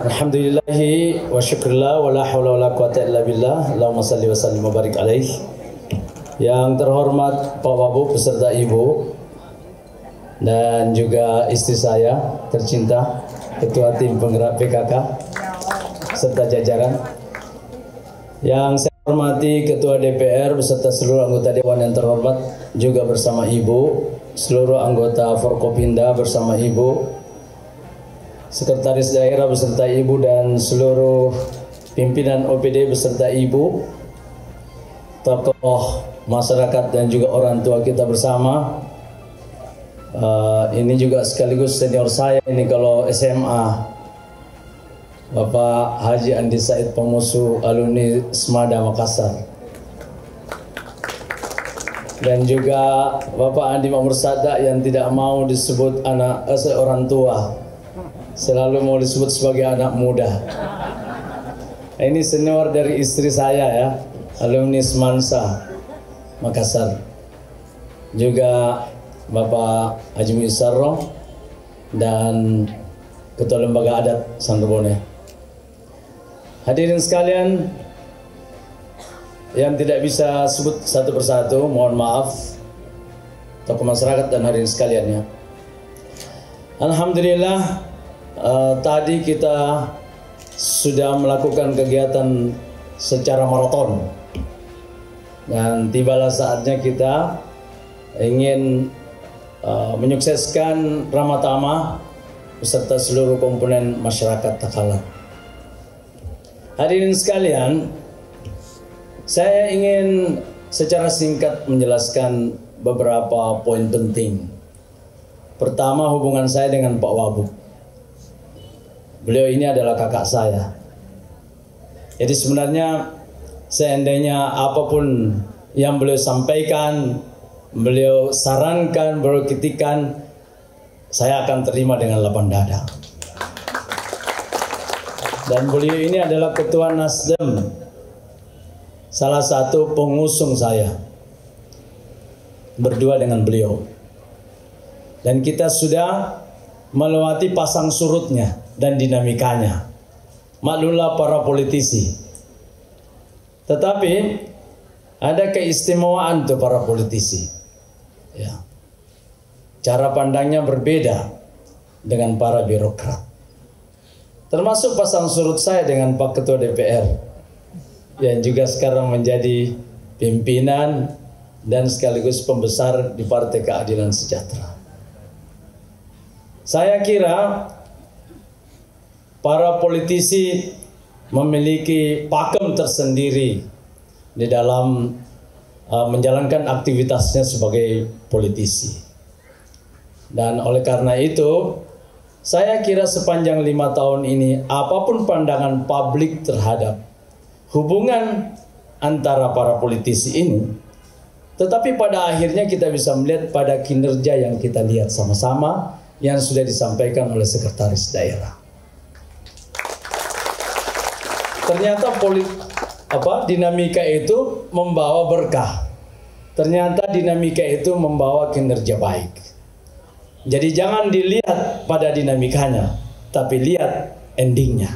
Alhamdulillahi wa syukurillah wa la hawla wa la quwata illa billah. Allahumma salli wa sallim wa barik alaih. Yang terhormat Pak Wabub beserta Ibu dan juga istri saya tercinta, Ketua Tim Penggerak PKK serta jajaran. Yang saya hormati Ketua DPR beserta seluruh anggota Dewan yang terhormat, juga bersama Ibu, seluruh anggota Forkopimda bersama Ibu, Sekretaris Daerah beserta Ibu dan seluruh pimpinan OPD beserta Ibu, tokoh masyarakat dan juga orang tua kita bersama. Ini juga sekaligus senior saya ini kalau SMA, Bapak Haji Andi Said Pemusu, alumni Semada Makassar. Dan juga Bapak Andi Makmur Sada yang tidak mau disebut anak orang tua, selalu mau disebut sebagai anak muda. Ini senior dari istri saya ya, alumni Semansa Makassar. Juga Bapak Haji Muisarro dan Ketua Lembaga Adat Sanggabone. Hadirin sekalian yang tidak bisa sebut satu persatu, mohon maaf, tokoh masyarakat dan hadirin sekalian ya. Alhamdulillah, tadi kita sudah melakukan kegiatan secara maraton dan tibalah saatnya kita ingin menyukseskan Ramatama beserta seluruh komponen masyarakat Takalar. Hadirin sekalian, saya ingin secara singkat menjelaskan beberapa poin penting. Pertama, hubungan saya dengan Pak Wabub. Beliau ini adalah kakak saya. Jadi sebenarnya seandainya apapun yang beliau sampaikan, beliau sarankan, beliau kritikan, saya akan terima dengan lapang dada. Dan beliau ini adalah Ketua Nasdem, salah satu pengusung saya, berdua dengan beliau. Dan kita sudah melewati pasang surutnya dan dinamikanya. Maklumlah para politisi. Tetapi ada keistimewaan tuh para politisi. Ya. Cara pandangnya berbeda dengan para birokrat. Termasuk pasang surut saya dengan Pak Ketua DPR yang juga sekarang menjadi pimpinan dan sekaligus pembesar di Partai Keadilan Sejahtera. Saya kira para politisi memiliki pakem tersendiri di dalam menjalankan aktivitasnya sebagai politisi. Dan oleh karena itu, saya kira sepanjang 5 tahun ini, apapun pandangan publik terhadap hubungan antara para politisi ini, tetapi pada akhirnya kita bisa melihat pada kinerja yang kita lihat sama-sama yang sudah disampaikan oleh Sekretaris Daerah. Ternyata dinamika itu membawa berkah. Ternyata dinamika itu membawa kinerja baik. Jadi jangan dilihat pada dinamikanya, tapi lihat endingnya.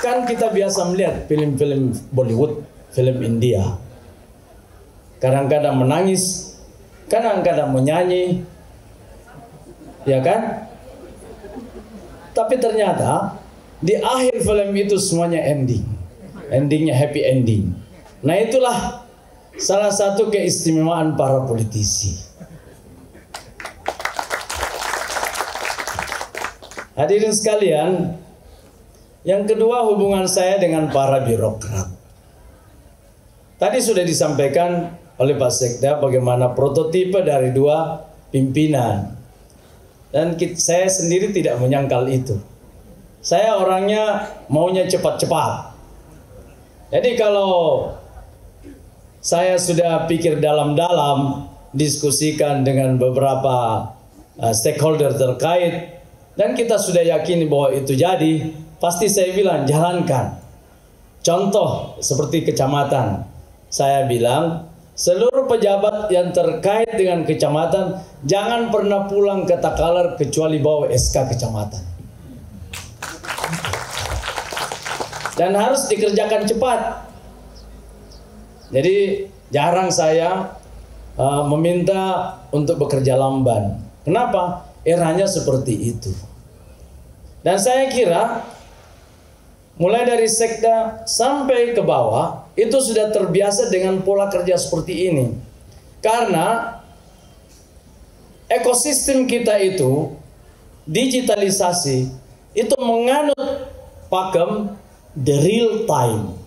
Kan kita biasa melihat film-film Bollywood, film India. Kadang-kadang menangis, kadang-kadang menyanyi, ya kan? Tapi ternyata di akhir film itu semuanya ending. Endingnya happy ending. Nah itulah salah satu keistimewaan para politisi. Hadirin sekalian, yang kedua hubungan saya dengan para birokrat. Tadi sudah disampaikan oleh Pak Sekda bagaimana prototipe dari dua pimpinan. Dan saya sendiri tidak menyangkal itu. Saya orangnya maunya cepat-cepat. Jadi kalau saya sudah pikir dalam-dalam, diskusikan dengan beberapa stakeholder terkait, dan kita sudah yakin bahwa itu jadi, pasti saya bilang jalankan. Contoh seperti kecamatan, saya bilang seluruh pejabat yang terkait dengan kecamatan jangan pernah pulang ke Takalar kecuali bawa SK kecamatan. dan harus dikerjakan cepat. Jadi jarang saya meminta untuk bekerja lamban. Kenapa? Eranya seperti itu. Dan saya kira mulai dari sekda sampai ke bawah itu sudah terbiasa dengan pola kerja seperti ini. Karena ekosistem kita itu digitalisasi, itu menganut pakem the real time.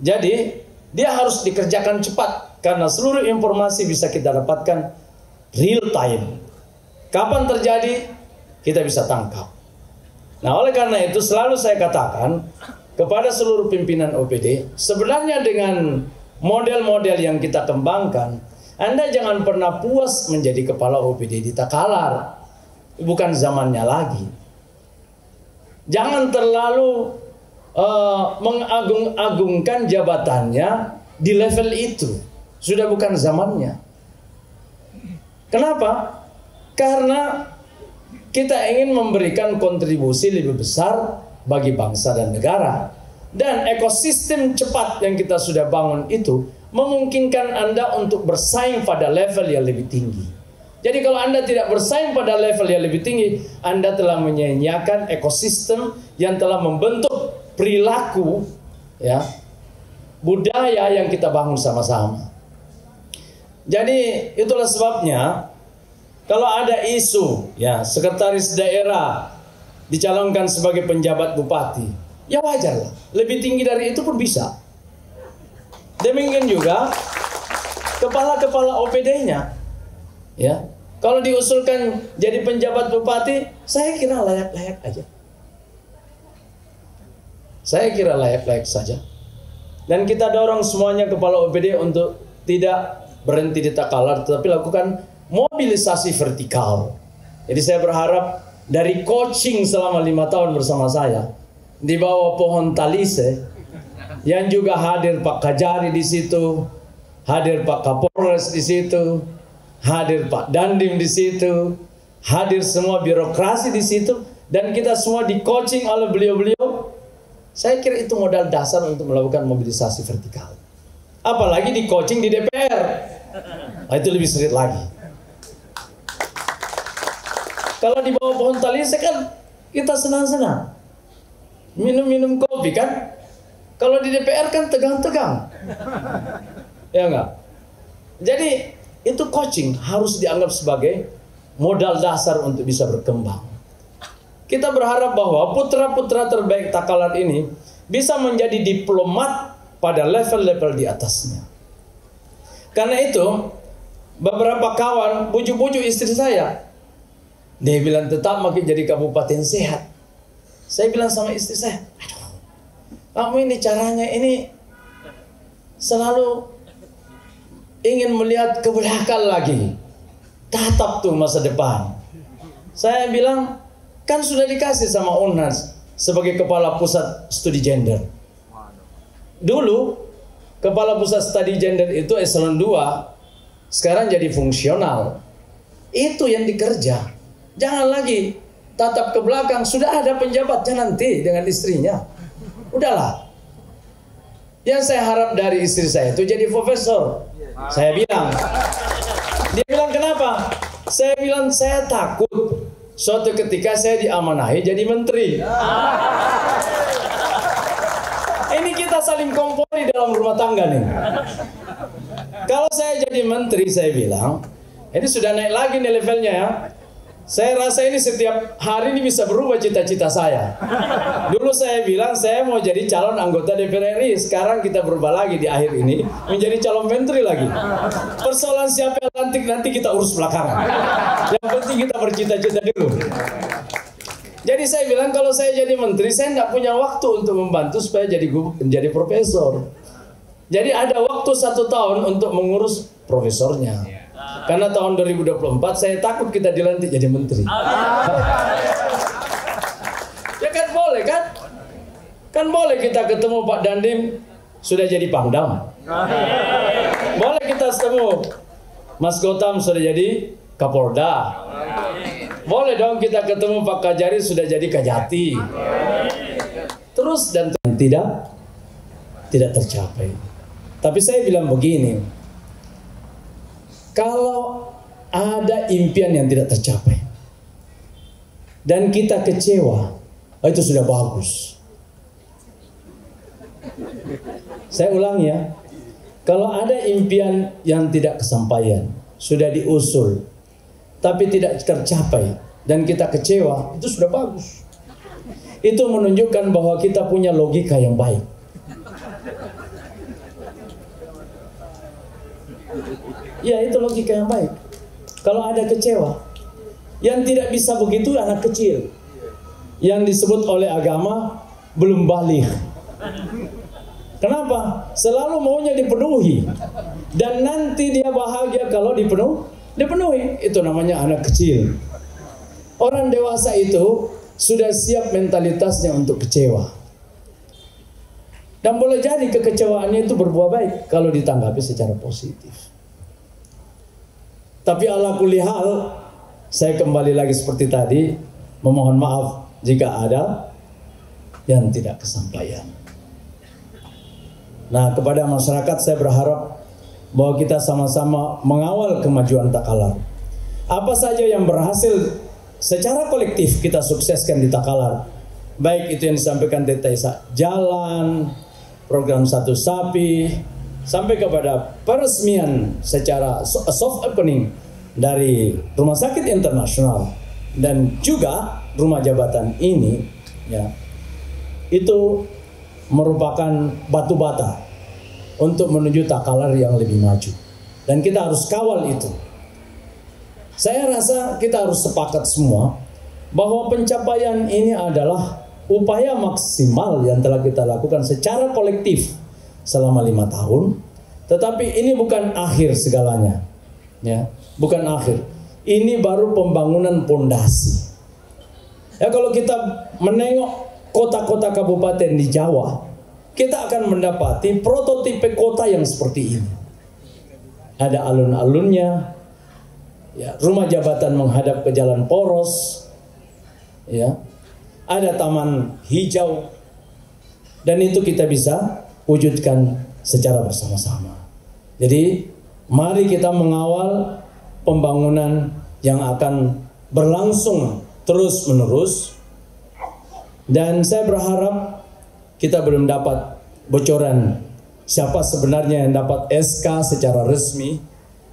Jadi dia harus dikerjakan cepat karena seluruh informasi bisa kita dapatkan real time. Kapan terjadi kita bisa tangkap. Nah, oleh karena itu selalu saya katakan kepada seluruh pimpinan OPD, sebenarnya dengan model-model yang kita kembangkan, Anda jangan pernah puas menjadi kepala OPD di Takalar. Bukan zamannya lagi. Jangan terlalu mengagung-agungkan jabatannya di level itu. Sudah bukan zamannya. Kenapa? Karena kita ingin memberikan kontribusi lebih besar bagi bangsa dan negara. Dan ekosistem cepat yang kita sudah bangun itu memungkinkan Anda untuk bersaing pada level yang lebih tinggi. Jadi kalau Anda tidak bersaing pada level yang lebih tinggi, Anda telah menyia-nyiakan ekosistem yang telah membentuk perilaku, ya, budaya yang kita bangun sama-sama. Jadi itulah sebabnya kalau ada isu, ya, sekretaris daerah dicalonkan sebagai penjabat bupati, ya wajar lah. Lebih tinggi dari itu pun bisa. Demikian juga kepala-kepala OPD-nya, ya. Kalau diusulkan jadi penjabat bupati, saya kira layak-layak aja. Saya kira layak-layak saja. Dan kita dorong semuanya kepala OPD untuk tidak berhenti di Takalar, tetapi lakukan mobilisasi vertikal. Jadi saya berharap dari coaching selama 5 tahun bersama saya di bawah pohon talise, yang juga hadir Pak Kajari di situ, hadir Pak Kapolres di situ, hadir Pak Dandim di situ, hadir semua birokrasi di situ, dan kita semua di coaching oleh beliau-beliau. Saya kira itu modal dasar untuk melakukan mobilisasi vertikal. Apalagi di coaching di DPR, nah, itu lebih sulit lagi. Kalau di bawah pohon talise kan kita senang-senang, minum-minum kopi kan. Kalau di DPR kan tegang-tegang, ya enggak? Jadi itu coaching harus dianggap sebagai modal dasar untuk bisa berkembang. Kita berharap bahwa putra-putra terbaik Takalar ini bisa menjadi diplomat pada level-level di atasnya. Karena itu beberapa kawan bujuk-bujuk istri saya. Dia bilang tetap makin jadi kabupaten sehat. Saya bilang sama istri saya, aduh, kamu ini caranya ini selalu ingin melihat ke belakang lagi. Tatap tuh masa depan. Saya bilang, kan sudah dikasih sama UNAS sebagai kepala pusat studi gender. Dulu kepala pusat studi gender itu eselon 2, sekarang jadi fungsional. Itu yang dikerja. Jangan lagi tatap ke belakang, sudah ada penjabatnya nanti dengan istrinya. Udahlah. Yang saya harap dari istri saya itu jadi profesor. Saya bilang. Dia bilang kenapa? Saya bilang saya takut suatu ketika saya diamanahi jadi menteri. Ini kita saling kompori dalam rumah tangga nih. Kalau saya jadi menteri, saya bilang, ini sudah naik lagi nih levelnya ya. Saya rasa ini setiap hari ini bisa berubah cita-cita saya. Dulu saya bilang saya mau jadi calon anggota DPR RI. Sekarang kita berubah lagi di akhir ini menjadi calon menteri lagi. Persoalan siapa yang lantik nanti kita urus belakangan. Yang penting kita bercita-cita dulu. Jadi saya bilang kalau saya jadi menteri, saya tidak punya waktu untuk membantu supaya jadi profesor. Jadi ada waktu 1 tahun untuk mengurus profesornya. Karena tahun 2024 saya takut kita dilantik jadi menteri. Ya kan boleh kan? Kan boleh kita ketemu Pak Dandim sudah jadi Pangdam. Boleh kita ketemu Mas Gotam sudah jadi Kapolda. Boleh dong kita ketemu Pak Kajari sudah jadi Kajati. terus dan tidak tercapai. Tapi saya bilang begini, kalau ada impian yang tidak tercapai dan kita kecewa, itu sudah bagus. Saya ulang ya, kalau ada impian yang tidak kesampaian, sudah diusul, tapi tidak tercapai dan kita kecewa, itu sudah bagus. Itu menunjukkan bahwa kita punya logika yang baik. Ya, itu logika yang baik. Kalau ada kecewa, yang tidak bisa begitu anak kecil, yang disebut oleh agama belum balik. Kenapa? Selalu maunya dipenuhi, dan nanti dia bahagia kalau dipenuhi. Itu namanya anak kecil. Orang dewasa itu sudah siap mentalitasnya untuk kecewa. Dan boleh jadi kekecewaannya itu berbuah baik kalau ditanggapi secara positif. Tapi ala kulli hal, saya kembali lagi seperti tadi, memohon maaf jika ada yang tidak kesampaian. Nah, kepada masyarakat saya berharap bahwa kita sama-sama mengawal kemajuan Takalar. Apa saja yang berhasil secara kolektif kita sukseskan di Takalar, baik itu yang disampaikan Teta Isa, jalan, program Satu Sapi, sampai kepada peresmian secara soft opening dari Rumah Sakit Internasional dan juga rumah jabatan ini, ya, itu merupakan batu bata untuk menuju Takalar yang lebih maju, dan kita harus kawal itu. Saya rasa kita harus sepakat semua bahwa pencapaian ini adalah upaya maksimal yang telah kita lakukan secara kolektif selama 5 tahun. Tetapi ini bukan akhir segalanya, ya, bukan akhir. Ini baru pembangunan pondasi. Ya, kalau kita menengok kota-kota kabupaten di Jawa, kita akan mendapati prototipe kota yang seperti ini. Ada alun-alunnya, ya, rumah jabatan menghadap ke jalan poros, ya, ada taman hijau, dan itu kita bisa wujudkan secara bersama-sama. Jadi mari kita mengawal pembangunan yang akan berlangsung terus-menerus, dan saya berharap kita belum dapat bocoran siapa sebenarnya yang dapat SK secara resmi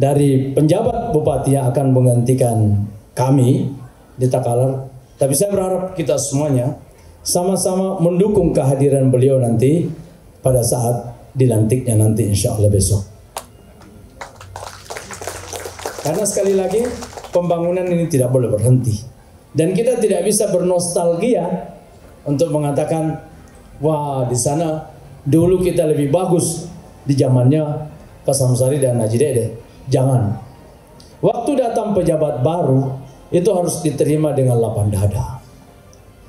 dari penjabat bupati yang akan menggantikan kami di Takalar. Tapi saya berharap kita semuanya sama-sama mendukung kehadiran beliau nanti pada saat dilantiknya nanti, insya Allah besok. Karena sekali lagi pembangunan ini tidak boleh berhenti, dan kita tidak bisa bernostalgia untuk mengatakan, wah, di sana dulu kita lebih bagus di zamannya Pak Samsari dan Haji Dede. Jangan. Waktu datang pejabat baru itu harus diterima dengan lapang dada.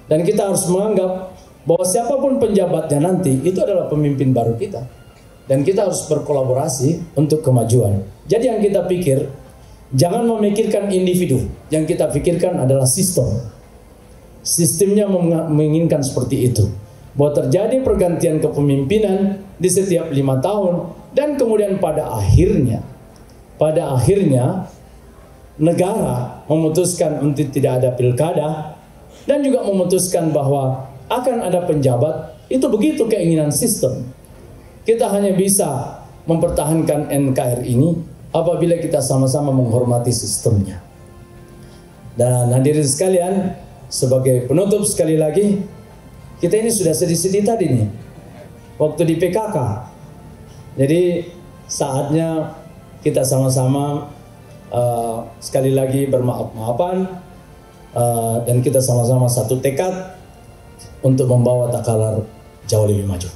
Dan kita harus menganggap bahwa siapapun penjabatnya nanti itu adalah pemimpin baru kita. Dan kita harus berkolaborasi untuk kemajuan. Jadi yang kita pikir, jangan memikirkan individu. Yang kita pikirkan adalah sistem. Sistemnya menginginkan seperti itu, bahwa terjadi pergantian kepemimpinan di setiap 5 tahun, dan kemudian pada akhirnya negara memutuskan untuk tidak ada pilkada, dan juga memutuskan bahwa akan ada penjabat. Itu begitu keinginan sistem. Kita hanya bisa mempertahankan NKRI ini apabila kita sama-sama menghormati sistemnya. Dan hadirin sekalian, sebagai penutup sekali lagi, kita ini sudah sedih-sedih tadi nih, waktu di PKK. Jadi saatnya kita sama-sama sekali lagi bermaaf-maafan, dan kita sama-sama satu tekad untuk membawa Takalar jauh lebih maju.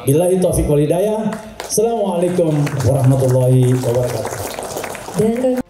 Billahi taufiq wal hidayah. Assalamualaikum warahmatullahi wabarakatuh.